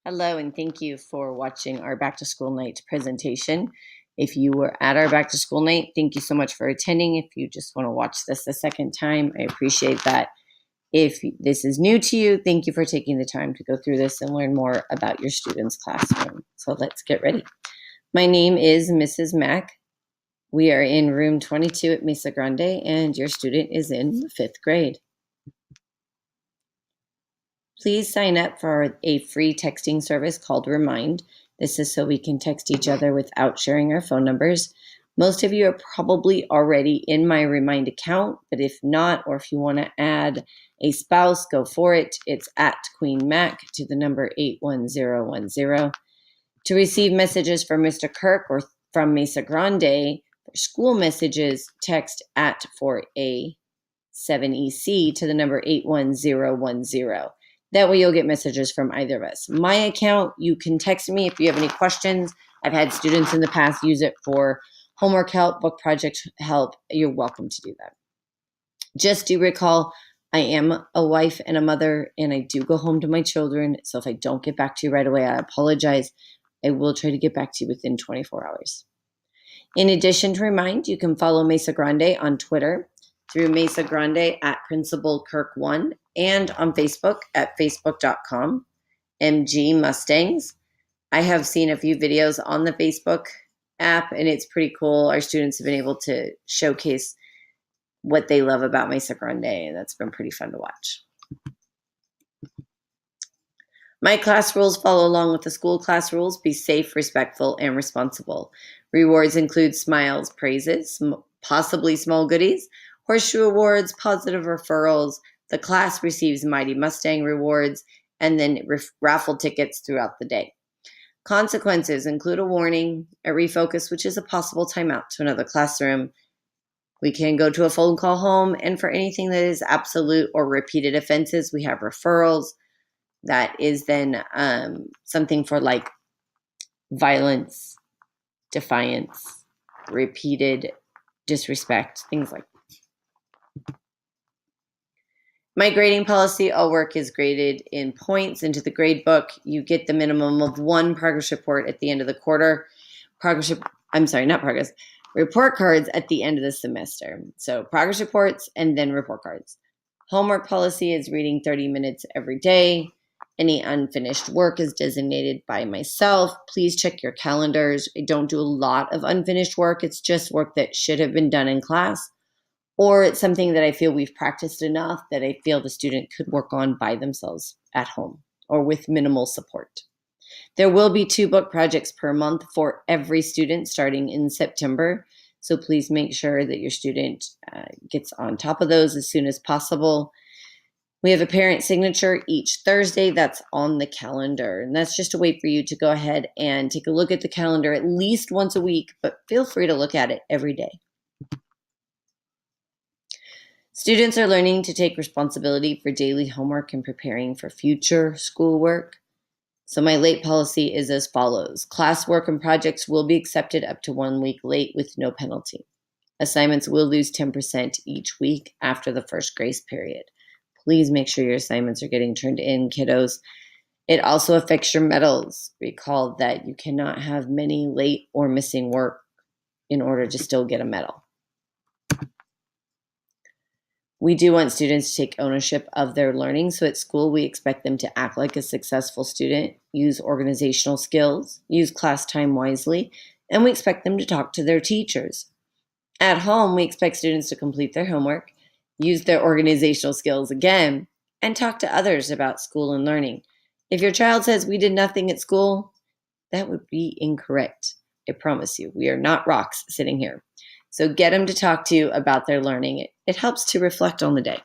Hello, and thank you for watching our back to school night presentation. If you were at our back to school night, thank you so much for attending. If you just want to watch this a second time, I appreciate that. If this is new to you, thank you for taking the time to go through this and learn more about your student's classroom. So let's get ready. My name is Mrs. Mack. We are in room 22 at Mesa Grande, and your student is in the 5th grade. Please sign up for a free texting service called Remind. This is so we can text each other without sharing our phone numbers. Most of you are probably already in my Remind account, but if not, or if you want to add a spouse, go for it. It's at Queen Mac to the number 81010. To receive messages from Mr. Kirk or from Mesa Grande, for school messages, text at for a 7EC to the number 81010. That way you'll get messages from either of us. My account, you can text me if you have any questions. I've had students in the past use it for homework help, book project help. You're welcome to do that. Just do recall, I am a wife and a mother, and I do go home to my children. So if I don't get back to you right away, I apologize. I will try to get back to you within 24 hours. In addition to Remind, you can follow Mesa Grande on Twitter through Mesa Grande at Principal Kirk 1 and on Facebook at facebook.com MG Mustangs. I have seen a few videos on the Facebook app, and it's pretty cool. Our students have been able to showcase what they love about Mesa Grande, and that's been pretty fun to watch. My class rules follow along with the school class rules. Be safe, respectful, and responsible. Rewards include smiles, praises, possibly small goodies, horseshoe awards, positive referrals. The class receives Mighty Mustang rewards, and then raffle tickets throughout the day. Consequences include a warning, a refocus, which is a possible timeout to another classroom. We can go to a phone call home, and for anything that is absolute or repeated offenses, we have referrals. That is then something for like violence, defiance, repeated disrespect, things like that. My grading policy, all work is graded in points into the grade book. You get the minimum of 1 progress report at the end of the quarter. Report cards at the end of the semester. So progress reports and then report cards. Homework policy is reading 30 minutes every day. Any unfinished work is designated by myself. Please check your calendars. I don't do a lot of unfinished work. It's just work that should have been done in class, or it's something that I feel we've practiced enough that I feel the student could work on by themselves at home or with minimal support. There will be 2 book projects per month for every student starting in September. So please make sure that your student gets on top of those as soon as possible. We have a parent signature each Thursday that's on the calendar, and that's just a way for you to go ahead and take a look at the calendar at least once a week, but feel free to look at it every day. Students are learning to take responsibility for daily homework and preparing for future schoolwork. So my late policy is as follows. Classwork and projects will be accepted up to 1 week late with no penalty. Assignments will lose 10% each week after the first grace period. Please make sure your assignments are getting turned in, kiddos. It also affects your medals. Recall that you cannot have many late or missing work in order to still get a medal. We do want students to take ownership of their learning. So at school, we expect them to act like a successful student, use organizational skills, use class time wisely, and we expect them to talk to their teachers. At home, we expect students to complete their homework, use their organizational skills again, and talk to others about school and learning. If your child says we did nothing at school, that would be incorrect. I promise you, we are not rocks sitting here. So get them to talk to you about their learning. It helps to reflect on the day.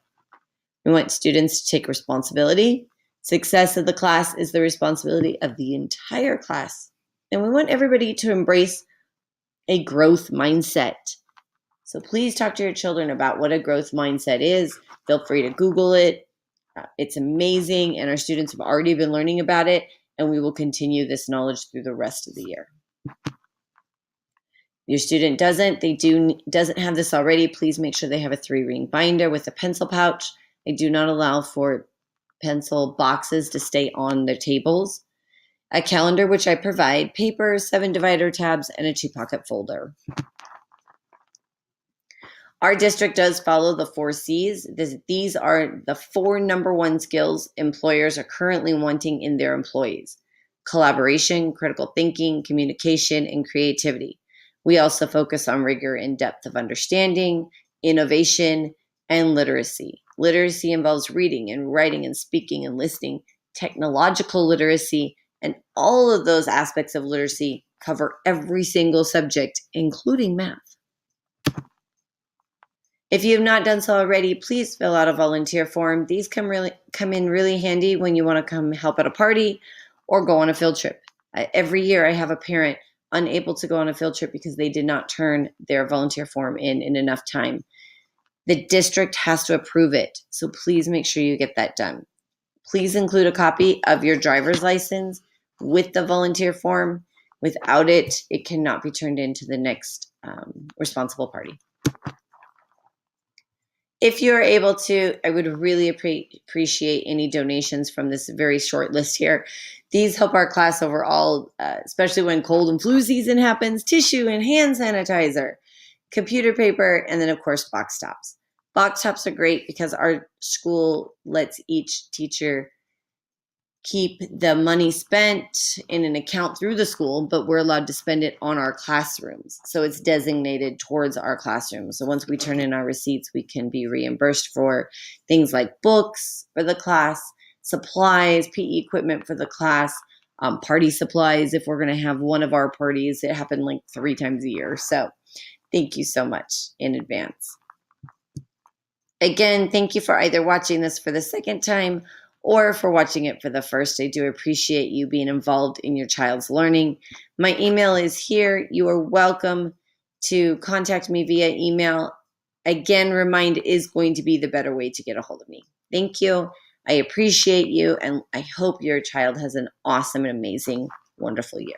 We want students to take responsibility. Success of the class is the responsibility of the entire class. And we want everybody to embrace a growth mindset. So please talk to your children about what a growth mindset is. Feel free to Google it. It's amazing, and our students have already been learning about it, and we will continue this knowledge through the rest of the year. Your student doesn't have this already, please make sure they have a 3-ring binder with a pencil pouch. I do not allow for pencil boxes to stay on their tables. a calendar which I provide, paper, 7 divider tabs, and a 2-pocket folder. Our district does follow the 4 C's. These are the 4 number 1 skills employers are currently wanting in their employees: collaboration, critical thinking, communication, and creativity. We also focus on rigor and depth of understanding, innovation, and literacy. Literacy involves reading and writing and speaking and listening. Technological literacy and all of those aspects of literacy cover every single subject, including math. If you have not done so already, please fill out a volunteer form. These come in really handy when you want to come help at a party or go on a field trip. Every year I have a parent unable to go on a field trip because they did not turn their volunteer form in enough time. The district has to approve it, so please make sure you get that done. Please include a copy of your driver's license with the volunteer form. Without it, it cannot be turned into the next responsible party. If you're able to, I would really appreciate any donations from this very short list here. These help our class overall, especially when cold and flu season happens: tissue and hand sanitizer, computer paper, and then of course box tops. Box tops are great because our school lets each teacher keep the money spent in an account through the school, but we're allowed to spend it on our classrooms. So it's designated towards our classrooms. So once we turn in our receipts, we can be reimbursed for things like books for the class, supplies, PE equipment for the class, party supplies if we're going to have one of our parties. It happened like 3 times a year. So thank you so much in advance. Again, thank you for either watching this for the second time or for watching it for the first. I do appreciate you being involved in your child's learning. My email is here. You are welcome to contact me via email. Again, Remind is going to be the better way to get a hold of me. Thank you. I appreciate you, and I hope your child has an awesome and amazing, wonderful year.